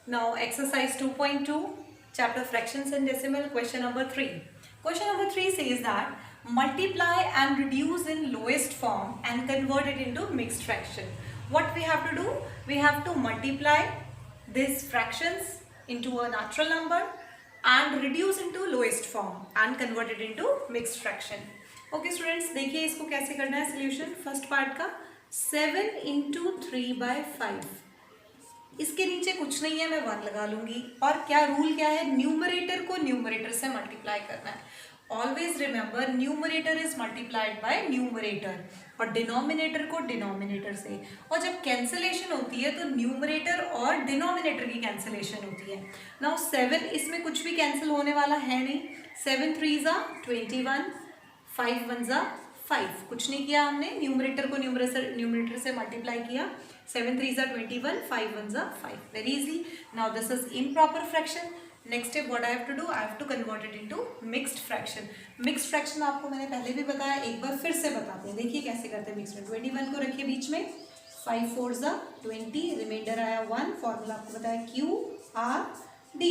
Now exercise 2.2, chapter fractions and decimal, question number 3. Question number 3 says that multiply and reduce in lowest form and convert it into mixed fraction. What we have to do? We have to multiply these fractions into a natural number and reduce into lowest form and convert it into mixed fraction. Okay students, देखिए इसको कैसे करना है solution. First part का 7 into 3 by 5. इसके नीचे कुछ नहीं है, मैं 1 लगा लूंगी. और क्या रूल क्या है? न्यूमरेटर को न्यूमरेटर से मल्टीप्लाई करना है. Always remember numerator is multiplied by numerator और डिनोमिनेटर को डिनोमिनेटर से. और जब कैंसिलेशन होती है तो न्यूमरेटर और डिनोमिनेटर की कैंसिलेशन होती है. नाउ 7, इसमें कुछ भी कैंसिल होने वाला है नहीं. 7 3 ज़ा 21, 5 1 ज़ा 5. कुछ नहीं किया हमने, न्यूमरेटर को न्यूमरेटर से मल्टीप्लाई किया. 7 3 ज़ा 21, 5 1 ज़ा 5. Very easy. Now this is improper fraction. Next step what I have to do, I have to convert it into mixed fraction. Mixed fraction आपको मैंने पहले भी बताया, एक बार फिर से बताते हैं. देखिए कैसे करते हैं मिक्स्ड में. 21 को रखिए बीच में, 5 4 ज़ा 20, रिमाइंडर आया 1. फॉर्मूला आपको बताया QRD.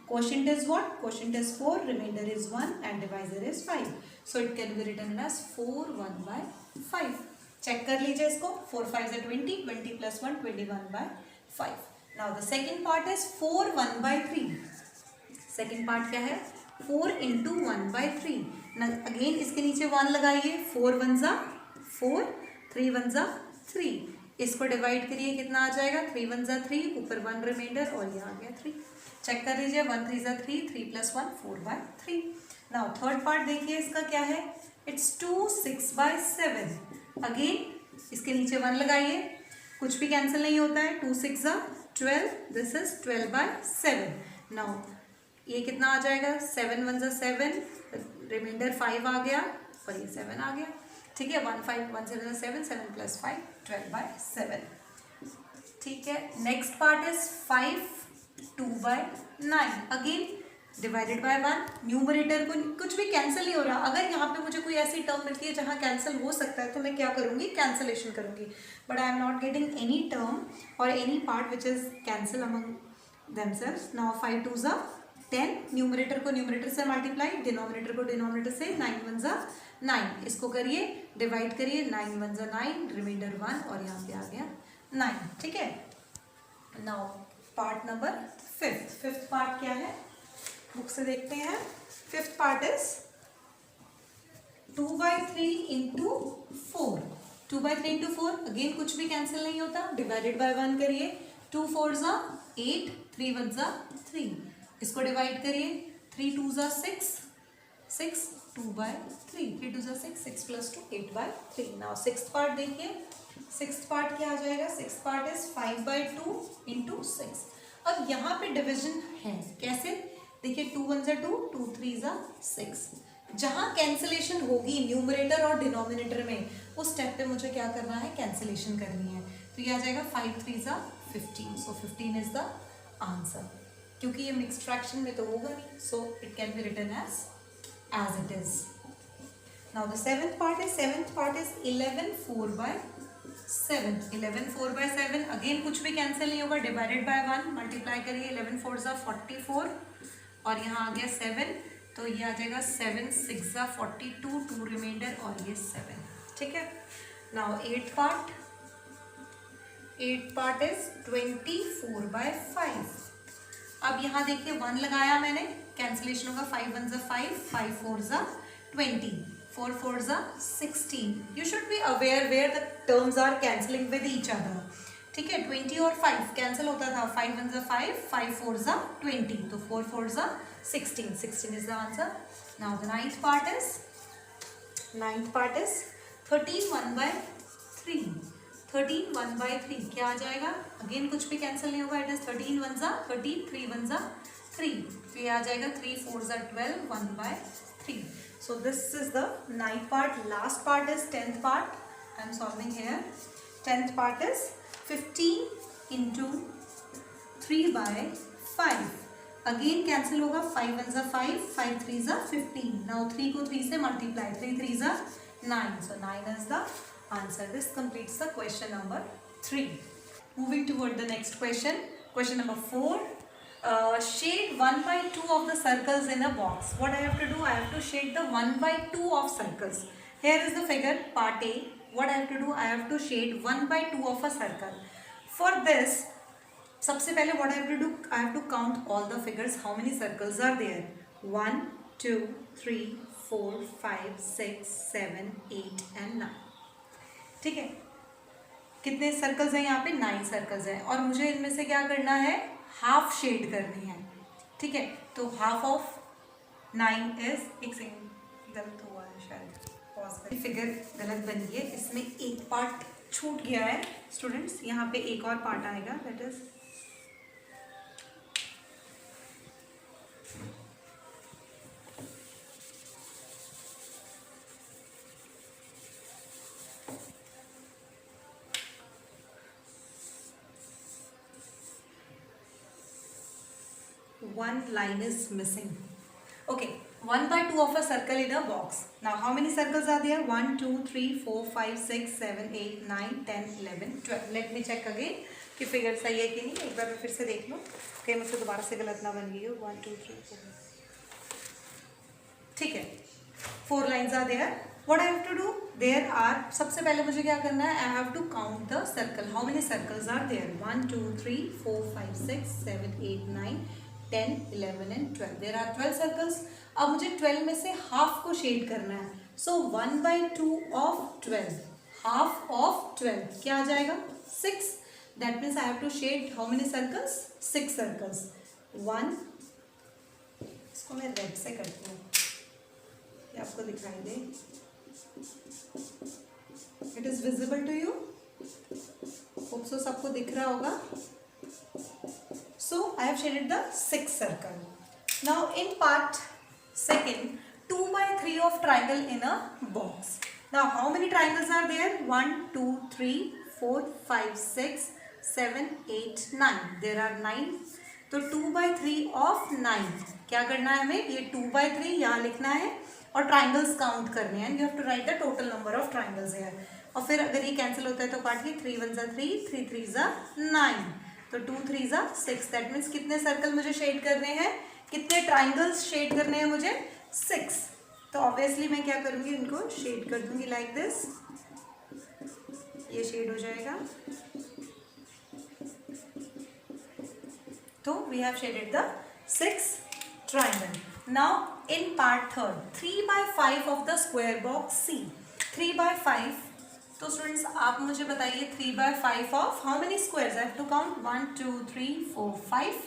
Quotient is what? Quotient is 4, remainder is 1 and divisor is 5. So it can be written as 4 1 by 5. Check कर लीजिए इसको. 4 5 is 20, 20 plus 1 21 by 5. Now the second part is 4 1 by 3. Second part क्या है? 4 into 1 by 3. Again इसके नीचे 1 लगाइए. 4 1 ज़ा 4, 3 1 ज़ा 3. इसको डिवाइड करिए, कितना आ जाएगा? 3 1 ज़ा 3, ऊपर 1 रिमाइंडर और ये आ गया 3. चेक कर लीजिए. 1 3 ज़ा 3, 3 plus 1 4 by 3. Now third part देखिए इसका क्या है? It's 2 6 by 7. अगेन इसके नीचे 1 लगाइए, कुछ भी कैंसिल नहीं होता है. 2 6 ज़ा 12, दिस इज 12 by 7. नाउ ये कितना आ जाएगा? 7 1 ज़ा 7, रिमाइंडर 5 आ गया और ये 7 आ गया. ठीक है. 1 5 1 7 7, 7 plus 5 12 by 7. ठीक है. Next part is 5 2 by 9. Again divided by 1. Numerator को कुछ भी कैंसिल नहीं हो रहा. अगर यहाँ पे मुझे कोई ऐसी टर्म मिलती है जहाँ कैंसिल हो सकता है तो मैं क्या करूँगी? कैंसिलेशन करूँगी. But I am not getting any term और any part which is cancel among themselves. Now 5 2 ज़ा 10, न्यूमरेटर को न्यूमरेटर से मल्टीप्लाई, डिनोमिनेटर को डिनोमिनेटर से. 9 1 ज़ा 9. इसको करिए, डिवाइड करिए. 9 1 ज़ा 9, रिमाइंडर 1 और यहाँ पे आ गया 9. ठीक है. Now part number fifth part क्या है? बुक से देखते हैं. Fifth part is 2 by 3 into 4. 2 by 3 into 4. Again कुछ भी कैंसिल नहीं होता. डिवाइडेड बाय 1 करिए. 2 4 ज़ा 8, 3 1 ज़ा 3. इसको डिवाइड करिए. 3 2 ज़ा 6, 6 2 by 3. 3 2 ज़ा 6, 6 plus 2 8 by 3. Now sixth part देखिए. सिक्स्थ पार्ट क्या आ जाएगा? Sixth part is 5 by 2 into 6. अब यहाँ पे डिविजन है. कैसे? देखिए 2 1 ज़ा 2, 2 3 ज़ा 6. जहाँ कैंसिलेशन होगी न्यूमरेटर और डिनोमिनेटर में, उस स्टेप पे मुझे क्या करना है? कैंसिलेशन करनी है. तो ये आ जाएगा 5 3 ज़ा 15. So 15 is the answer. क्योंकि ये मिक्स्ड फ्रैक्शन में तो होगा नहीं, so it can be written as it is. Now the seventh part is 11 4 by 7. 11 4 by 7. Again कुछ भी कैंसिल नहीं होगा. डिवाइडेड बाय 1, मल्टीप्लाई करिए. 11 4 ज़ा 44 और यहाँ आ गया 7. तो ये आ जाएगा 7 6 ज़ा 42, 2 रिमाइंडर और ये 7. ठीक है. Now eighth part is 24 by 5. अब यहाँ देखिए 1 लगाया मैंने, कैंसिलेशन होगा. 5 1 ज़ा 5, 5 4 ज़ा 20, 4 4 ज़ा 16. You should be aware where the terms are cancelling with each other. ठीक है. 20 और 5 कैंसिल होता था. 5 1 ज़ा 5, 5 4 ज़ा 20, तो 4 4 ज़ा 16. 16 is the answer. Now the ninth part is 13 1 by 3. 13 1 by 3 क्या आ जाएगा? अगेन कुछ भी कैंसिल नहीं होगा. इट इज 13 1 ज़ा 13, 3 1 ज़ा 3. तो ये आ जाएगा 3 4 ज़ा 12, 1 by 3. So this is the ninth part. Last part is 10th part. I am solving here. 10th part is 15 into 3 by 5. Again cancel होगा. 5 1 ज़ा 5, 5 3 ज़ा 15. नाउ 3 को 3 से मल्टीप्लाई. 3 3 ज़ा 9. सो 9 is the answer. This completes the question number 3. Moving toward the next question. Question number 4. shade 1/2 of the circles in a box. What I have to do? I have to shade the 1/2 of circles. Here is the figure part A. What I have to do? I have to shade 1/2 of a circle. For this, सबसे पहले what I have to do? I have to count all the figures. How many circles are there? 1, 2, 3, 4, 5, 6, 7, 8 and 9. ठीक है, कितने circles हैं यहाँ पे? 9 circles हैं और मुझे इनमें से क्या करना है? हाफ शेड करनी है. ठीक है, तो हाफ ऑफ 9 इज, एक सेकेंड गलत हुआ है शायद, पॉज करें, फिगर गलत बन गई है, इसमें एक पार्ट छूट गया है स्टूडेंट्स. यहाँ पे एक और पार्ट आएगा, that is 1 line is missing. Okay, 1/2 of a circle in a box. Now how many circles are there? 1, 2, 3, 4, 5, 6, 7, 8, 9, 10, 11, 12. Let me check again कि फिगर सही है कि नहीं. एक बार मैं फिर से देख लूँ कहीं मुझसे दोबारा से गलत ना बन गई हो. 1, 2, 3, 4. ठीक है, 4 lines are there. What I have to do? There are, सबसे पहले मुझे क्या करना है? I have to count the circle. How many circles are there? 1, 2, 3, 4, 5, 6, 7, 8, 9, 10, 11 and 12. There are 12 circles. अब मुझे 12 में से हाफ को शेड करना है. So 1/2 of 12, half of 12 क्या आ जाएगा? 6. That means I have to shade how many circles? 6 circles. 1, इसको मैं रेड से करती हूँ ये आपको दिखाई दे. It is visible to you? Hope so सबको दिख रहा होगा. So I have shaded the 6th circle. Now in part second, 2/3 of triangle in a box. Now how many triangles are there? 1, 2, 3, 4, 5, 6, 7, 8, 9. There are 9. तो 2/3 of 9. क्या करना है हमें? ये 2/3 यहाँ लिखना है और ट्राइंगल्स काउंट करने हैं. You have to write the total number of triangles here. और फिर अगर ये कैंसिल होता है तो काटिए. 3 1 जा 3, 3 3 जा 9. तो 2 3 जा 6. दैट मीन्स कितने सर्कल मुझे शेड करने हैं? कितने ट्राइंगल्स शेड करने हैं मुझे? 6. तो ऑब्वियसली मैं क्या करूँगी? इनको शेड कर दूँगी लाइक दिस. ये शेड हो जाएगा. तो we have shaded the 6 triangle. Now in part third, 3/5 of the square box C. 3/5. तो स्टूडेंट्स आप मुझे बताइए 3/5 of how many squares? I have to count 1 2 3 4 5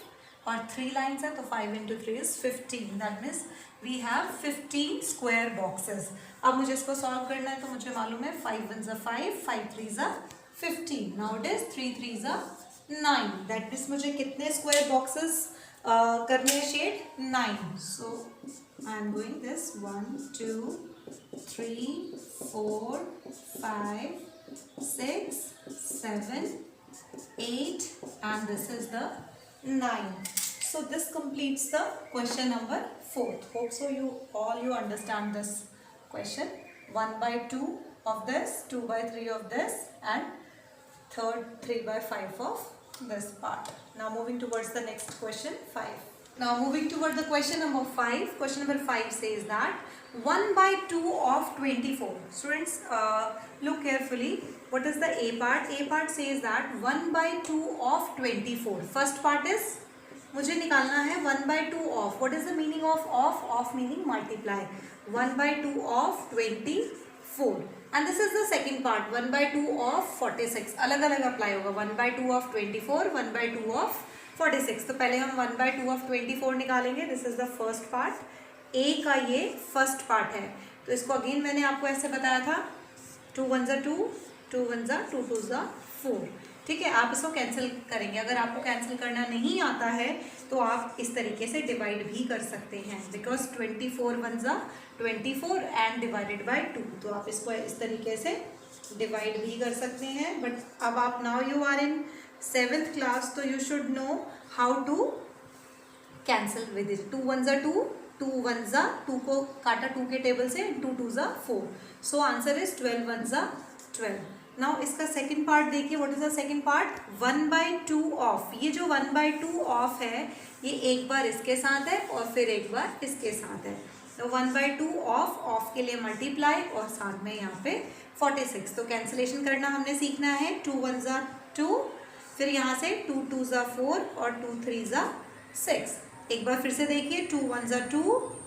और 3 लाइन्स है तो 5 × 3 is 15. That means we have 15 square boxes. अब मुझे इसको सॉल्व करना है तो मुझे मालूम है 5 1 = 5, 5 3 = 15. Now it is 3 3 = 9. That means मुझे कितने स्क्वायर बॉक्सेस करने हैं shade? 9. So I am doing this 1 2 3 4 5 6 7 8 and this is the 9. So this completes the question number 4. Hope so you understand this question. 1/2 of this, 2/3 of this and third 3/5 of this part. Now moving towards the next question 5. Now moving toward the question number 5. Question number 5 says that 1/2 of 24. Students, look carefully. What is the A part? A part says that 1/2 of 24. First part is मुझे निकालना है 1/2 of. What is the meaning of? Of meaning multiply. 1/2 of 24. And this is the second part. 1/2 of 46. अलग अलग apply होगा. 1/2 of 24, 1/2 of 46. तो पहले हम 1/2 of 24 निकालेंगे. This is the first part. A का ये फर्स्ट पार्ट है. तो इसको अगेन मैंने आपको ऐसे बताया था. 2 1 = 2, 2 1 = 2 2 = 4. ठीक है, आप इसको कैंसिल करेंगे. अगर आपको कैंसिल करना नहीं आता है तो आप इस तरीके से डिवाइड भी कर सकते हैं. Because 24 1 = 24 and divided by 2. तो आप इसको इस तरीके से डिवाइड भी कर सकते हैं. बट अब आप now you are in 7th class तो you should know how to cancel with it. 2 1 = 2, 2 1 = 2 को काटा 2 के टेबल से, 2 2 = 4. So answer is 12 1 = 12. नाउ इसका सेकंड पार्ट देखिए, what is the second part, 1/2 of. ये जो 1/2 ऑफ है ये एक बार इसके साथ है और फिर एक बार इसके साथ है। तो 1/2 ऑफ के लिए मल्टीप्लाई और साथ में यहाँ पे 46। तो कैंसिलेशन करना हमने सीखना है। 2 1 ज़ा 2, फिर यहाँ से 2 2 ज़ा 4 और 2 3 ज़ा 6। एक बार फिर से देखिए, 2 1 ज़ा 2,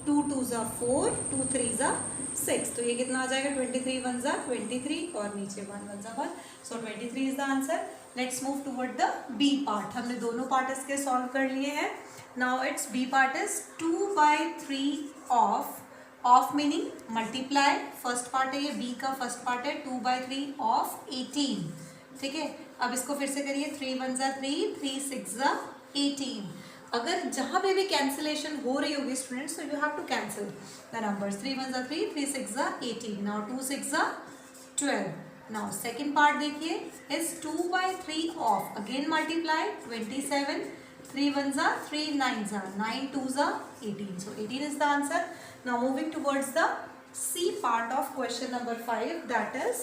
2 2 ज़ा 4, 2 3 ज़ा 6। तो ये कितना आ जाएगा, 23 1 ज़ा 23 और नीचे 1 1 ज़ा 1। So 23 is the answer. Let's move toward the B part. हमने दोनों पार्ट इसके सॉल्व कर लिए हैं। Now it's B part is 2/3 of meaning multiply. First part है ये, बी का फर्स्ट पार्ट है 2/3 ऑफ 18। ठीक है, अब इसको फिर से करिए, 3 1 ज़ा 3, 3 6 ज़ा 18। अगर जहाँ पे भी कैंसिलेशन हो रही होगी स्टूडेंट्स, तो you have to cancel the numbers. 3 1 ज़ा 3, 3 6 ज़ा 18। नाउ 2 6 ज़ा 12। नाउ सेकेंड पार्ट देखिए, इज 2/3 ऑफ, अगेन मल्टीप्लाई 27, 3 1 ज़ा 3 9 ज़ा 9, 2 ज़ा 18। So 18 is the answer. Now moving towards the C part of question number 5, that is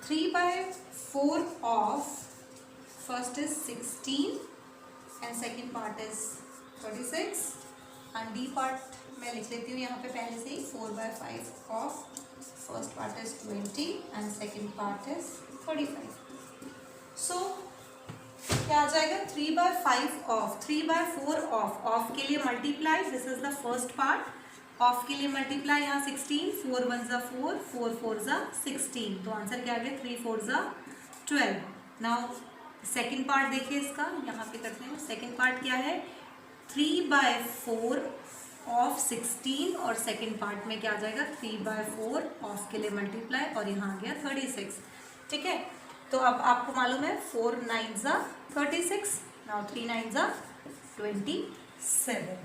3/4 of, first is 16 and second part is 36 and D part मैं लिख लेती हूँ यहाँ पे पहले से ही, 4/5 of, first part is 20 and second part is 35. So क्या आ जाएगा, 3/5 ऑफ, 3/4 ऑफ के लिए multiply, this is the first part. Of के लिए मल्टीप्लाई यहाँ 16, 4 1 ज़ा 4, 4 4 ज़ा 16। तो आंसर क्या आ गया, 3 4 ज़ा 12। नाउ सेकेंड पार्ट देखिए इसका, यहाँ पे करते हैं। सेकेंड पार्ट क्या है, 3/4 ऑफ 16 और सेकेंड पार्ट में क्या आ जाएगा, 3/4 ऑफ के लिए मल्टीप्लाई और यहाँ आ गया 36। ठीक है, तो अब आपको मालूम है 4 9 ज़ा 36, नाउ 3 9 ज़ा 27।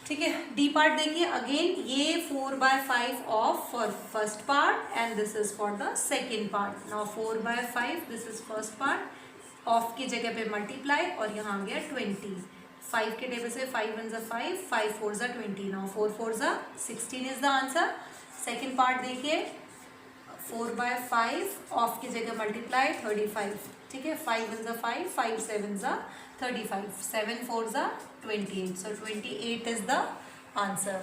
ठीक है, डी पार्ट देखिए, अगेन ये 4/5 of for first part and this is for the second part. Now 4/5, this is first part, of की जगह पे मल्टीप्लाई और यहाँ आ गया 20। 5 के टेबल से 5 1 ज़ा 5, 5 4 ज़ा 20। नाउ 4 4 ज़ा 16 is the answer. Second part देखिए, 4/5 ऑफ की जगह मल्टीप्लाई 35। ठीक है, 5 1 ज़ा 5, 5 7 ज़ा 35, 7 4 ज़ा 28। सो 28 is the answer.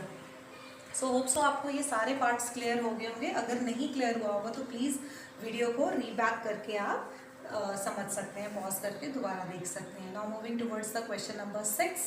So hope so आपको ये सारे पार्ट्स क्लियर हो गए होंगे। अगर नहीं क्लियर हुआ होगा तो प्लीज़ वीडियो को रीबैक करके आप समझ सकते हैं, पॉज करके दोबारा देख सकते हैं। Now moving towards the question number 6।